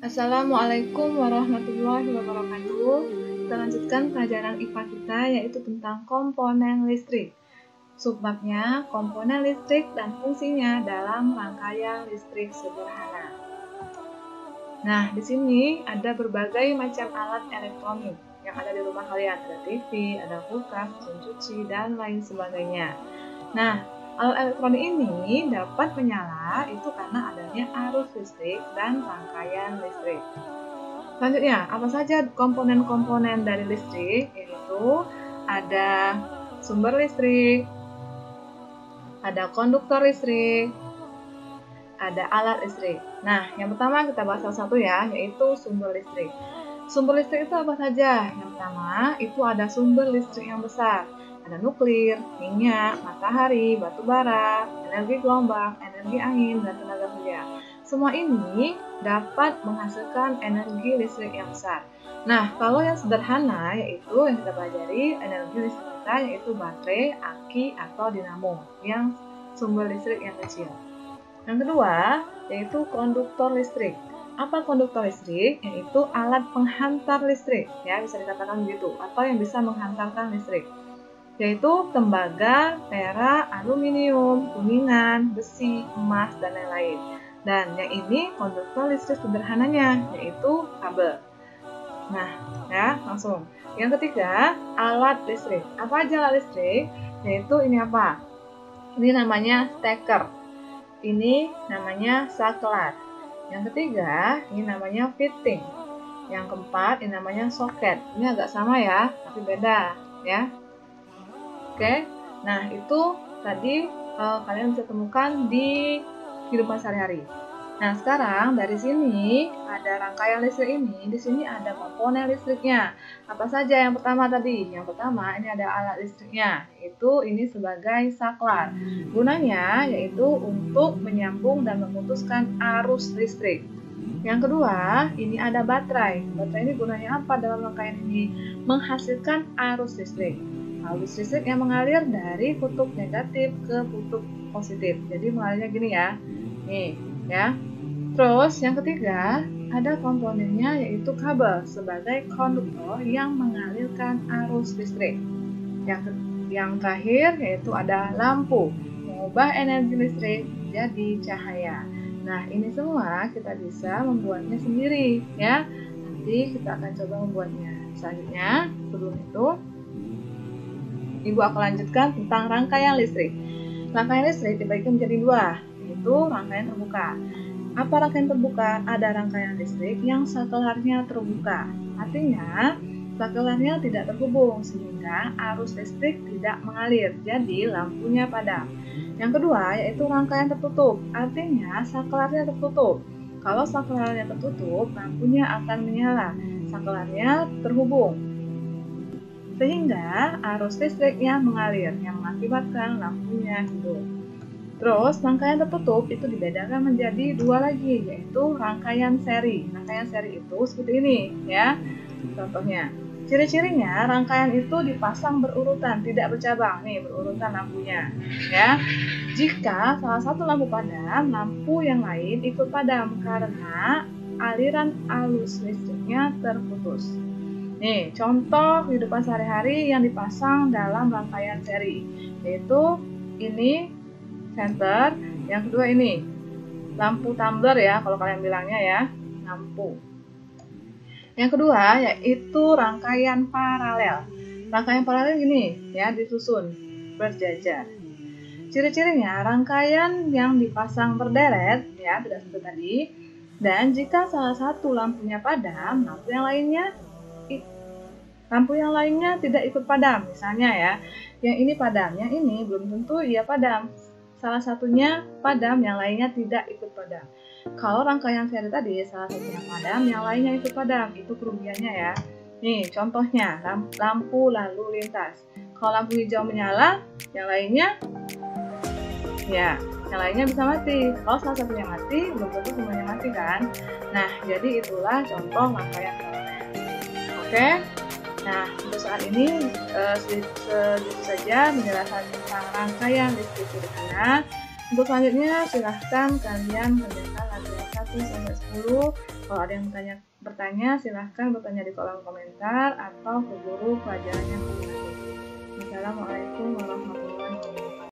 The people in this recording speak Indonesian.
Assalamualaikum warahmatullahi wabarakatuh. Kita lanjutkan pelajaran IPA kita, yaitu tentang komponen listrik. Subbabnya komponen listrik dan fungsinya dalam rangkaian listrik sederhana. Nah, di sini ada berbagai macam alat elektronik yang ada di rumah kalian. Ada TV, ada kulkas, mesin cuci, dan lain sebagainya. Nah, alat elektronik ini dapat menyala itu karena adanya arus listrik dan rangkaian listrik. Selanjutnya, apa saja komponen-komponen dari listrik? Yaitu ada sumber listrik, ada konduktor listrik, ada alat listrik. Nah, yang pertama kita bahas satu-satu ya, yaitu sumber listrik. Sumber listrik itu apa saja? Yang pertama, itu ada sumber listrik yang besar. Ada nuklir, minyak, matahari, batu bara, energi gelombang, energi angin, dan tenaga surya. Semua ini dapat menghasilkan energi listrik yang besar. Nah, kalau yang sederhana yaitu yang kita pelajari energi listrik kita yaitu baterai, aki, atau dinamo yang sumber listrik yang kecil. Yang kedua yaitu konduktor listrik. Apa konduktor listrik? Yaitu alat penghantar listrik, ya bisa dikatakan begitu, atau yang bisa menghantarkan listrik. Yaitu tembaga, perak, aluminium, kuningan, besi, emas, dan lain-lain. Dan yang ini konduktor listrik sederhananya, yaitu kabel. Nah, ya langsung. Yang ketiga, alat listrik. Apa aja alat listrik? Yaitu ini apa? Ini namanya steker. Ini namanya saklar. Yang ketiga, ini namanya fitting. Yang keempat, ini namanya soket. Ini agak sama ya, tapi beda ya. Oke, nah itu tadi kalian bisa temukan di kehidupan sehari-hari. Nah sekarang dari sini ada rangkaian listrik ini, di sini ada komponen listriknya. Apa saja yang pertama tadi? Yang pertama ini ada alat listriknya, yaitu ini sebagai saklar. Gunanya yaitu untuk menyambung dan memutuskan arus listrik. Yang kedua, ini ada baterai. Baterai ini gunanya apa dalam rangkaian ini? Menghasilkan arus listrik. Arus listrik yang mengalir dari kutub negatif ke kutub positif. Jadi mengalirnya gini ya. Nih, ya. Terus yang ketiga, ada komponennya yaitu kabel sebagai konduktor yang mengalirkan arus listrik. Yang terakhir yaitu ada lampu, mengubah energi listrik menjadi cahaya. Nah, ini semua kita bisa membuatnya sendiri, ya. Nanti kita akan coba membuatnya. Selanjutnya, sebelum itu Ibu akan lanjutkan tentang rangkaian listrik. Rangkaian listrik dibagi menjadi dua, yaitu rangkaian terbuka. Apa rangkaian terbuka? Ada rangkaian listrik yang saklarnya terbuka. Artinya, saklarnya tidak terhubung sehingga arus listrik tidak mengalir, jadi lampunya padam. Yang kedua, yaitu rangkaian tertutup. Artinya, saklarnya tertutup. Kalau saklarnya tertutup, lampunya akan menyala. Saklarnya terhubung, sehingga arus listriknya mengalir yang mengakibatkan lampunya hidup. Terus rangkaian tertutup itu dibedakan menjadi dua lagi, yaitu rangkaian seri. Rangkaian seri itu seperti ini ya. Contohnya, ciri-cirinya rangkaian itu dipasang berurutan, tidak bercabang. Nih berurutan lampunya ya. Jika salah satu lampu padam, lampu yang lain ikut padam karena aliran arus listriknya terputus. Nih, contoh kehidupan sehari-hari yang dipasang dalam rangkaian seri, yaitu ini senter, yang kedua ini lampu tumbler ya, kalau kalian bilangnya ya, lampu. Yang kedua yaitu rangkaian paralel. Rangkaian paralel gini ya, disusun berjajar. Ciri-cirinya rangkaian yang dipasang berderet ya, tidak seperti tadi. Dan jika salah satu lampunya padam, lampu yang lainnya tidak ikut padam. Misalnya ya, yang ini padam, yang ini belum tentu ia padam. Salah satunya padam, yang lainnya tidak ikut padam. Kalau rangkaian seri tadi, salah satunya padam, yang lainnya ikut padam. Itu kerugiannya ya. Nih, contohnya lampu lalu lintas. Kalau lampu hijau menyala, yang lainnya bisa mati. Kalau salah satunya mati, belum tentu semuanya mati kan. Nah, jadi itulah contoh rangkaian paralel. Oke. Nah, untuk saat ini segitu saja menjelaskan tentang rangkaian listrik sederhana. Untuk selanjutnya silahkan kalian kerjakan latihan 1 sampai 10. Kalau ada yang bertanya, silahkan bertanya di kolom komentar atau ke guru pelajaran yang